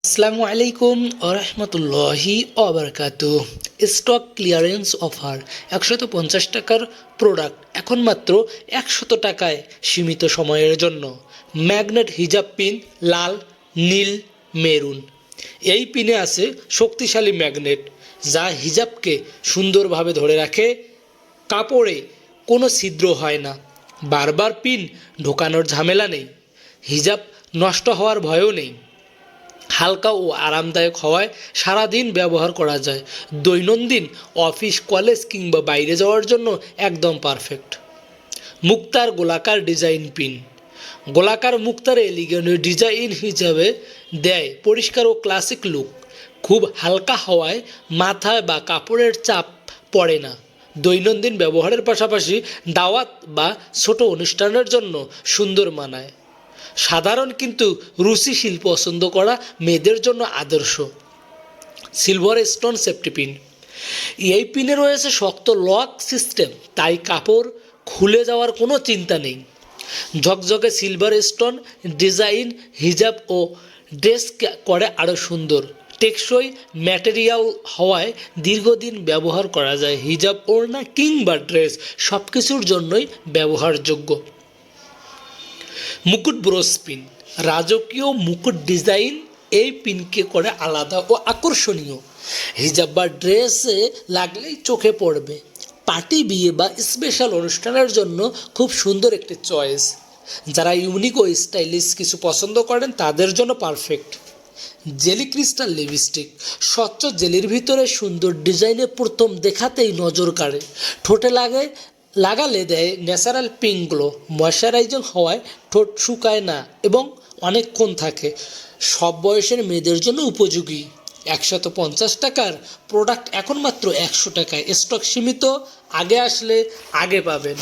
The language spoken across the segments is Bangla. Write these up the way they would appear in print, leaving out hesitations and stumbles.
আসসালামু আলাইকুম আরহামতুল্লাহি ওবারাকাতুহ। স্টক ক্লিয়ারেন্স অফার 150 টাকার প্রোডাক্ট এখন মাত্র 100 টাকায় সীমিত সময়ের জন্য। ম্যাগনেট হিজাব পিন লাল, নীল, মেরুন। এই পিনে আছে শক্তিশালী ম্যাগনেট যা হিজাবকে সুন্দরভাবে ধরে রাখে। কাপড়ে কোনো ছিদ্র হয় না, বারবার পিন ঢোকানোর ঝামেলা নেই, হিজাব নষ্ট হওয়ার ভয়ও নেই। হালকা ও আরামদায়ক হওয়ায় সারাদিন ব্যবহার করা যায়। দৈনন্দিন অফিস, কলেজ কিংবা বাইরে যাওয়ার জন্য একদম পারফেক্ট। মুক্তার গোলাকার ডিজাইন পিন। গোলাকার মুক্তার এলিগেন্ট ডিজাইন হিসাবে দেয় পরিষ্কার ও ক্লাসিক লুক। খুব হালকা হওয়ায় মাথায় বা কাপড়ের চাপ পড়ে না। দৈনন্দিন ব্যবহারের পাশাপাশি দাওয়াত বা ছোট অনুষ্ঠানের জন্য সুন্দর মানায়। সাধারণ কিন্তু রুচিশীল পছন্দ করা মেয়েদের জন্য আদর্শ। Silver stone safety pin. এই পিনে রয়েছে শক্ত লক সিস্টেম, তাই কাপড় খুলে যাওয়ার কোনো চিন্তা নেই। ঝকঝকে সিলভার স্টোন ডিজাইন হিজাব ও ড্রেস করে আরও সুন্দর। টেকসই ম্যাটেরিয়াল হওয়ায় দীর্ঘদিন ব্যবহার করা যায়। হিজাব, ওড়না কিংবা ড্রেস সব কিছুর জন্যই ব্যবহারযোগ্য। মুকুট ব্রোচ পিন। রাজকীয় মুকুট ডিজাইন এই পিনকে করে আলাদা ও আকর্ষণীয়। হিজাব বা ড্রেসে লাগলেই চোখে পড়বে। পার্টি, বিয়ে বা স্পেশাল অনুষ্ঠানের জন্য খুব সুন্দর একটি চয়েস। যারা ইউনিক ও স্টাইলিশ কিছু পছন্দ করেন তাদের জন্য পারফেক্ট। Jelly crystal lipstick. স্বচ্ছ জেলির ভিতরে সুন্দর ডিজাইনে প্রথম দেখাতেই নজর কাড়ে। ঠোঁটে লাগালে দেয় ন্যাচারাল পিঙ্ক গ্লো। ময়শ্চারাইজিং হওয়ায় ঠোঁট শুকায় না এবং অনেকক্ষণ থাকে। সব বয়সের মেয়েদের জন্য উপযোগী। 150 টাকার প্রোডাক্ট এখন মাত্র 100 টাকায়। স্টক সীমিত, আগে আসলে আগে পাবেন।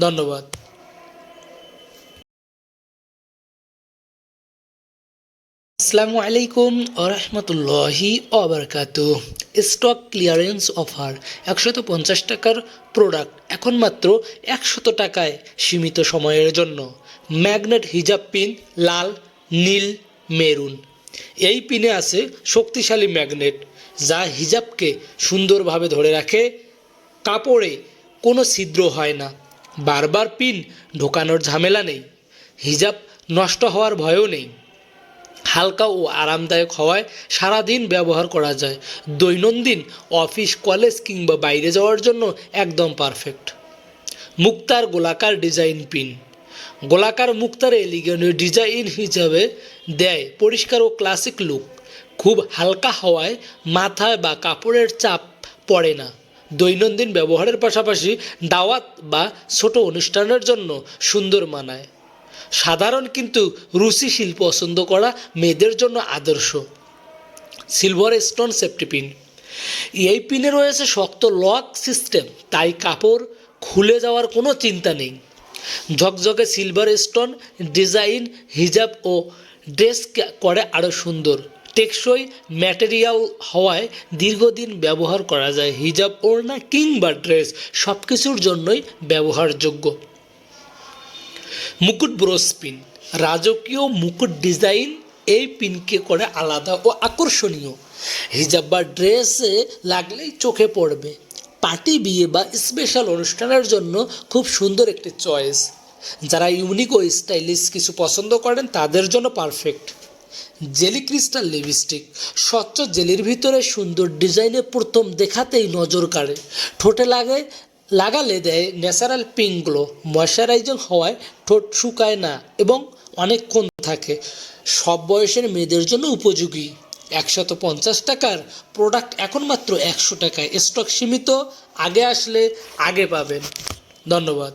ধন্যবাদ। আসসালামু আলাইকুম আরহামতুল্লাহি ওবারাকাতুহ। স্টক ক্লিয়ারেন্স অফার 150 টাকার প্রোডাক্ট এখন মাত্র 100 টাকায় সীমিত সময়ের জন্য। ম্যাগনেট হিজাব পিন লাল, নীল, মেরুন। এই পিনে আছে শক্তিশালী ম্যাগনেট যা হিজাবকে সুন্দরভাবে ধরে রাখে। কাপড়ে কোনো ছিদ্র হয় না, বারবার পিন ঢোকানোর ঝামেলা নেই, হিজাব নষ্ট হওয়ার ভয়ও নেই। হালকা ও আরামদায়ক হওয়ায় সারাদিন ব্যবহার করা যায়। দৈনন্দিন অফিস, কলেজ কিংবা বাইরে যাওয়ার জন্য একদম পারফেক্ট। মুক্তার গোলাকার ডিজাইন পিন। গোলাকার মুক্তার এলিগেন্ট ডিজাইন হিসাবে দেয় পরিষ্কার ও ক্লাসিক লুক। খুব হালকা হওয়ায় মাথায় বা কাপড়ের চাপ পড়ে না। দৈনন্দিন ব্যবহারের পাশাপাশি দাওয়াত বা ছোট অনুষ্ঠানের জন্য সুন্দর মানায়। সাধারণ কিন্তু রুচিশীল পছন্দ করা মেয়েদের জন্য আদর্শ। Silver stone safety pin. এই পিনে রয়েছে শক্ত লক সিস্টেম, তাই কাপড় খুলে যাওয়ার কোনো চিন্তা নেই। ঝকঝকে সিলভার স্টোন ডিজাইন হিজাব ও ড্রেস করে আরও সুন্দর। টেকসই ম্যাটেরিয়াল হওয়ায় দীর্ঘদিন ব্যবহার করা যায়। হিজাব, ওড়না কিংবা ড্রেস সব কিছুর জন্যই ব্যবহারযোগ্য। মুকুট ব্রোচ পিন। রাজকীয় মুকুট ডিজাইন এই পিনকে করে আলাদা ও আকর্ষণীয়। হিজাব বা ড্রেসে লাগলেই চোখে পড়বে। পার্টি, বিয়ে বা স্পেশাল অনুষ্ঠানের জন্য খুব সুন্দর একটি চয়েস। যারা ইউনিক ও স্টাইলিশ কিছু পছন্দ করেন তাদের জন্য পারফেক্ট। Jelly crystal lipstick. স্বচ্ছ জেলির ভিতরে সুন্দর ডিজাইনে প্রথম দেখাতেই নজর কাড়ে। ঠোঁটে লাগালে দেয় ন্যাচারাল পিঙ্ক গ্লো। ময়শ্চারাইজিং হওয়ায় ঠোঁট শুকায় না এবং অনেকক্ষণ থাকে। সব বয়সের মেয়েদের জন্য উপযোগী। 150 টাকার প্রোডাক্ট এখন মাত্র 100 টাকায়। স্টক সীমিত, আগে আসলে আগে পাবেন। ধন্যবাদ।